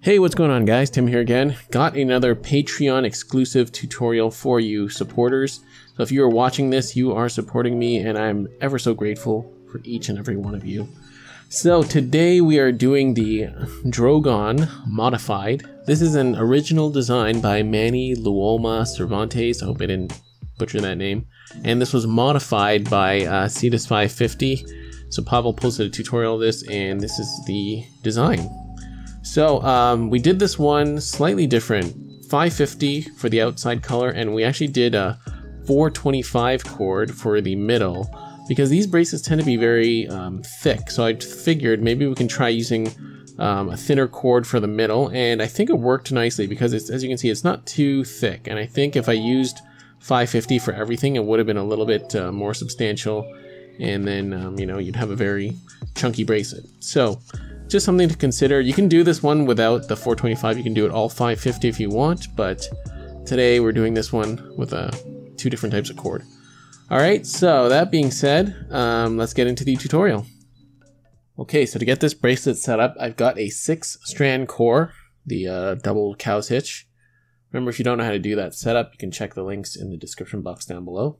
Hey, what's going on guys? Tim here again. Got another Patreon exclusive tutorial for you supporters. So if you are watching this, you are supporting me and I'm ever so grateful for each and every one of you. So today we are doing the Drogon Modified. This is an original design by Manny Luoma Cervantes. I hope I didn't butcher that name. And this was modified by Cetus550. So Pavel posted a tutorial of this and this is the design. So we did this one slightly different, 550 for the outside color, and we actually did a 425 cord for the middle because these bracelets tend to be very thick. So I figured maybe we can try using a thinner cord for the middle, and I think it worked nicely because it's, as you can see, it's not too thick. And I think if I used 550 for everything, it would have been a little bit more substantial, and then you know, you'd have a very chunky bracelet. So just something to consider. You can do this one without the 425. You can do it all 550 if you want, but today we're doing this one with two different types of cord. All right, so that being said, let's get into the tutorial. Okay, so to get this bracelet set up, I've got a 6-strand core, the double cow's hitch. Remember, if you don't know how to do that setup, you can check the links in the description box down below.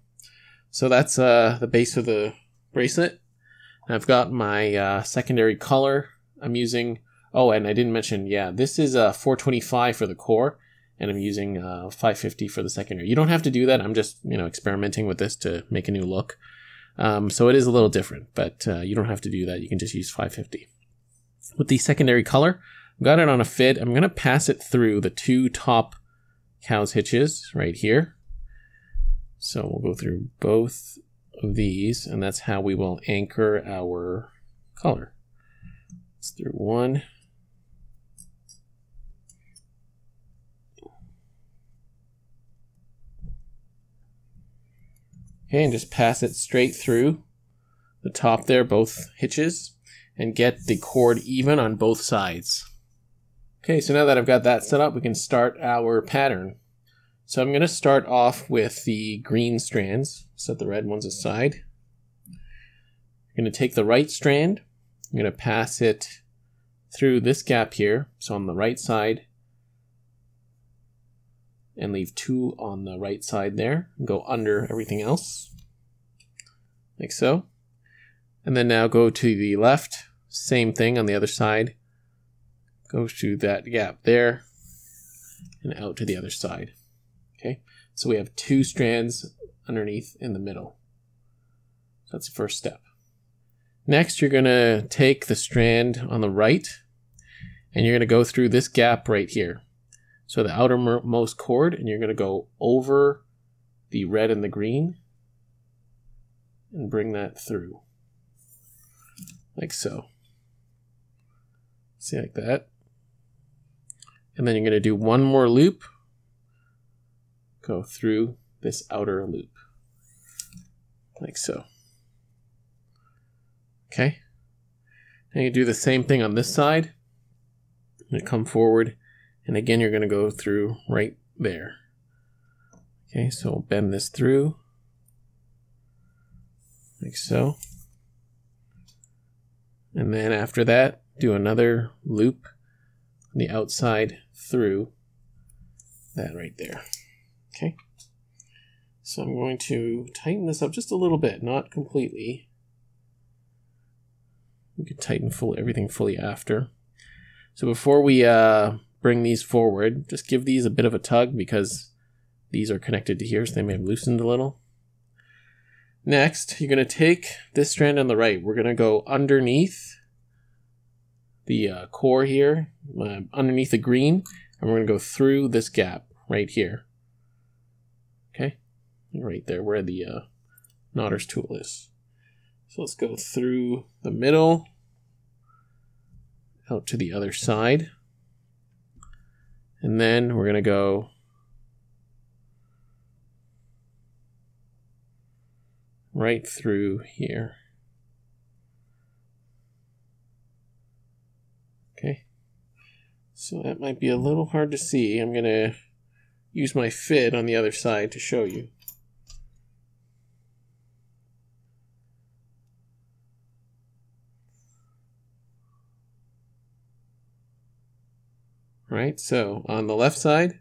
So that's the base of the bracelet. I've got my secondary color I'm using. Oh, and I didn't mention, yeah, this is 425 for the core, and I'm using 550 for the secondary. You don't have to do that. I'm just, you know, experimenting with this to make a new look. So it is a little different, but you don't have to do that. You can just use 550. With the secondary color, I've got it on a fid. I'm going to pass it through the two top cow's hitches right here. So we'll go through both of these, and that's how we will anchor our color. It's through one. Okay, and just pass it straight through the top there, both hitches, and get the cord even on both sides. Okay, so now that I've got that set up, we can start our pattern. So I'm going to start off with the green strands, set the red ones aside. I'm going to take the right strand, I'm going to pass it through this gap here, so on the right side, and leave two on the right side there, and go under everything else, like so. And then now go to the left, same thing on the other side, go through that gap there, and out to the other side. Okay, so we have two strands underneath in the middle. So that's the first step. Next, you're going to take the strand on the right, and you're going to go through this gap right here. So the outermost cord, and you're going to go over the red and the green, and bring that through, like so. See, like that. And then you're going to do one more loop, go through this outer loop, like so. Okay, and you do the same thing on this side. You're gonna come forward, and again you're gonna go through right there. Okay, so we'll bend this through, like so. And then after that, do another loop on the outside through that right there. Okay, so I'm going to tighten this up just a little bit, not completely. We can tighten everything fully after. So before we bring these forward, just give these a bit of a tug because these are connected to here, so they may have loosened a little. Next, you're going to take this strand on the right. We're going to go underneath the core here, underneath the green, and we're going to go through this gap right here. Okay, right there where the knotter's tool is. So let's go through the middle, out to the other side, and then we're going to go right through here. Okay, so that might be a little hard to see. I'm going to use my fid on the other side to show you. All right, so on the left side,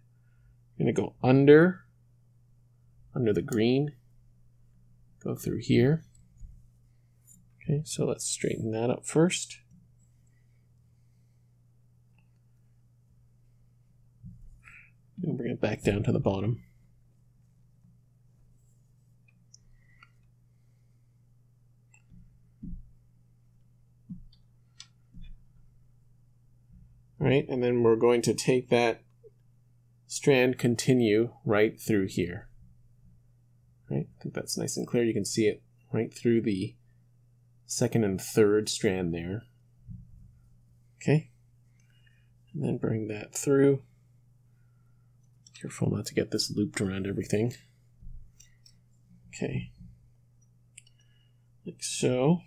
I'm going to go under the green, go through here. Okay, so let's straighten that up first. And bring it back down to the bottom. All right, and then we're going to take that strand, continue right through here. Right, I think that's nice and clear. You can see it right through the second and third strand there. Okay, and then bring that through. Careful not to get this looped around everything. Okay, like so.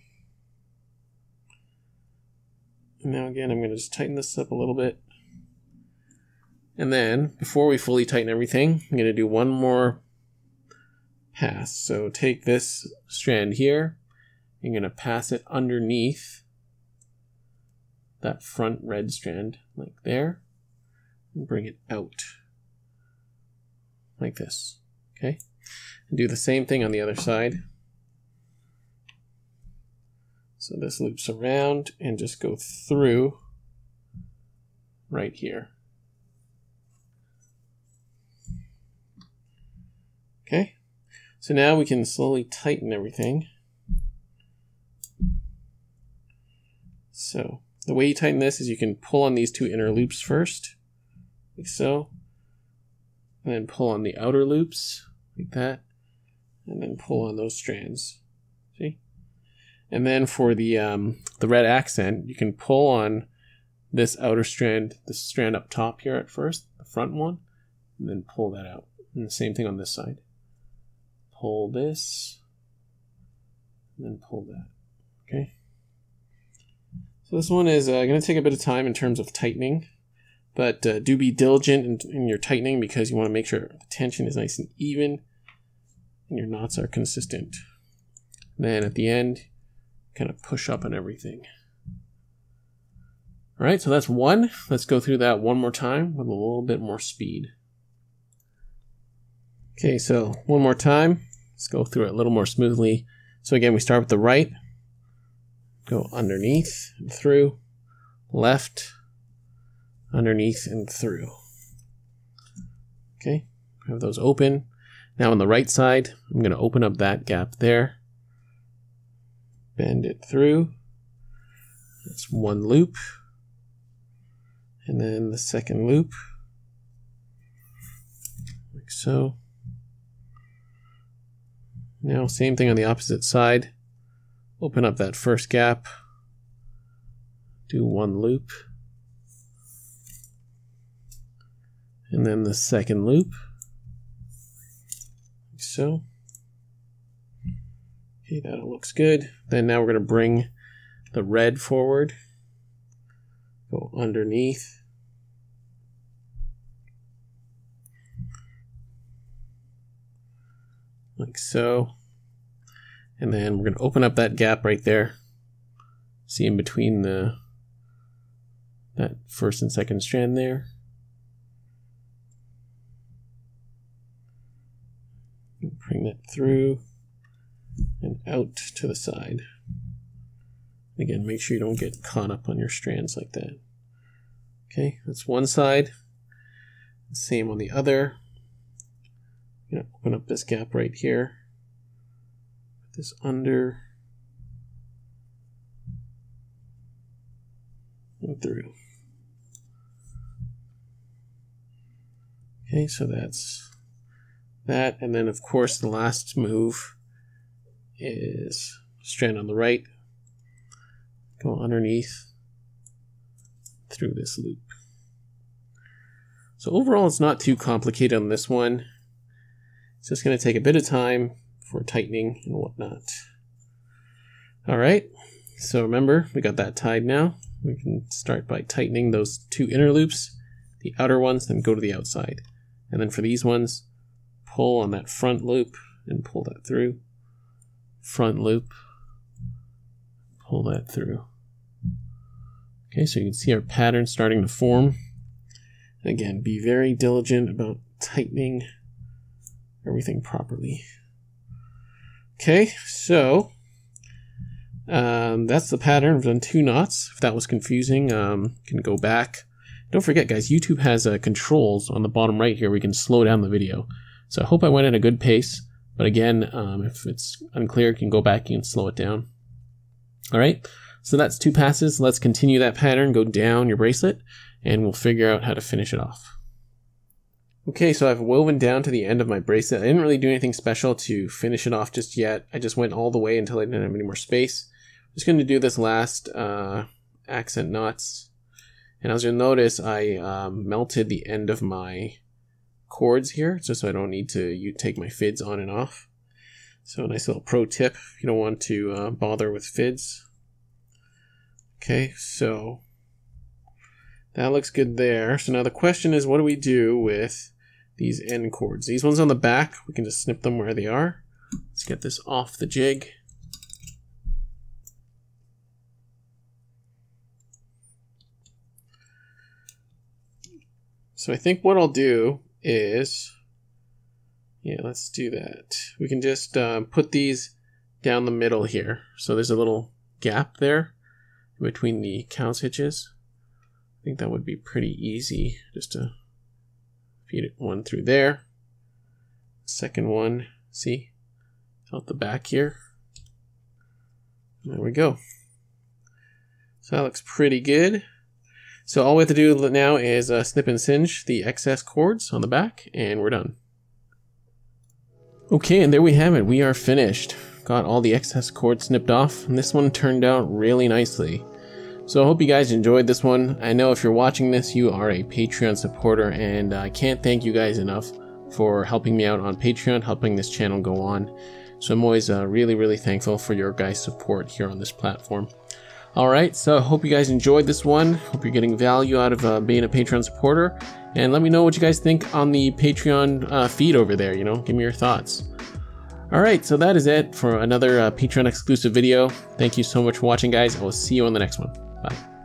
And now again, I'm going to just tighten this up a little bit. And then, before we fully tighten everything, I'm going to do one more pass. So take this strand here, I'm going to pass it underneath that front red strand, like there, and bring it out, like this, okay? And do the same thing on the other side. So this loops around and just go through right here. Okay, so now we can slowly tighten everything. So the way you tighten this is you can pull on these two inner loops first, like so, and then pull on the outer loops, like that, and then pull on those strands, see? And then for the red accent, you can pull on this outer strand, this strand up top here at first, the front one, and then pull that out. And the same thing on this side. Pull this, and then pull that, okay? So this one is going to take a bit of time in terms of tightening, but do be diligent in your tightening because you want to make sure the tension is nice and even and your knots are consistent. And then at the end, kind of push up on everything. All right, so that's one. Let's go through that one more time with a little bit more speed. Okay, so one more time. Let's go through it a little more smoothly. So again, we start with the right, go underneath and through, left, underneath and through. Okay, have those open. Now on the right side, I'm going to open up that gap there, bend it through. That's one loop, and then the second loop, like so. Now same thing on the opposite side. Open up that first gap, do one loop, and then the second loop, like so. Okay, that looks good. Then now we're going to bring the red forward, go underneath, like so. And then we're going to open up that gap right there. See in between that first and second strand there. Bring that through and out to the side. Again, make sure you don't get caught up on your strands like that. Okay, that's one side. Same on the other. I'm going to open up this gap right here. Put this under and through. Okay, so that's that. And then, of course, the last move is strand on the right. Go underneath through this loop. So overall, it's not too complicated on this one. It's just going to take a bit of time for tightening and whatnot. All right, so remember, we got that tied now. We can start by tightening those two inner loops, the outer ones, then go to the outside. And then for these ones, pull on that front loop and pull that through. Front loop, pull that through. Okay, so you can see our pattern starting to form. Again, be very diligent about tightening everything properly. Okay, so that's the pattern. I've done 2 knots. If that was confusing, you can go back. Don't forget, guys, YouTube has controls on the bottom right here. We can slow down the video. So I hope I went at a good pace. But again, if it's unclear, you can go back and slow it down. All right, so that's 2 passes. Let's continue that pattern, go down your bracelet, and we'll figure out how to finish it off. Okay, so I've woven down to the end of my bracelet. I didn't really do anything special to finish it off just yet. I just went all the way until I didn't have any more space. I'm just going to do this last accent knots. And as you'll notice, I melted the end of my cords here, just so I don't need to take my fids on and off. So a nice little pro tip if you don't want to bother with fids. Okay, so that looks good there. So now the question is, what do we do with these end cords? These ones on the back, we can just snip them where they are. Let's get this off the jig. So I think what I'll do is, yeah, let's do that. We can just put these down the middle here. So there's a little gap there between the cow hitches. I think that would be pretty easy just to feed it one through there. Second one, see, out the back here. There we go. So that looks pretty good. So all we have to do now is snip and singe the excess cords on the back, and we're done. Okay, and there we have it. We are finished. Got all the excess cords snipped off, and this one turned out really nicely. So I hope you guys enjoyed this one. I know if you're watching this, you are a Patreon supporter, and I can't thank you guys enough for helping me out on Patreon, helping this channel go on. So I'm always really, really thankful for your guys' support here on this platform. Alright, so I hope you guys enjoyed this one. Hope you're getting value out of being a Patreon supporter. And let me know what you guys think on the Patreon feed over there, you know, give me your thoughts. Alright, so that is it for another Patreon exclusive video. Thank you so much for watching, guys. I will see you on the next one. Bye.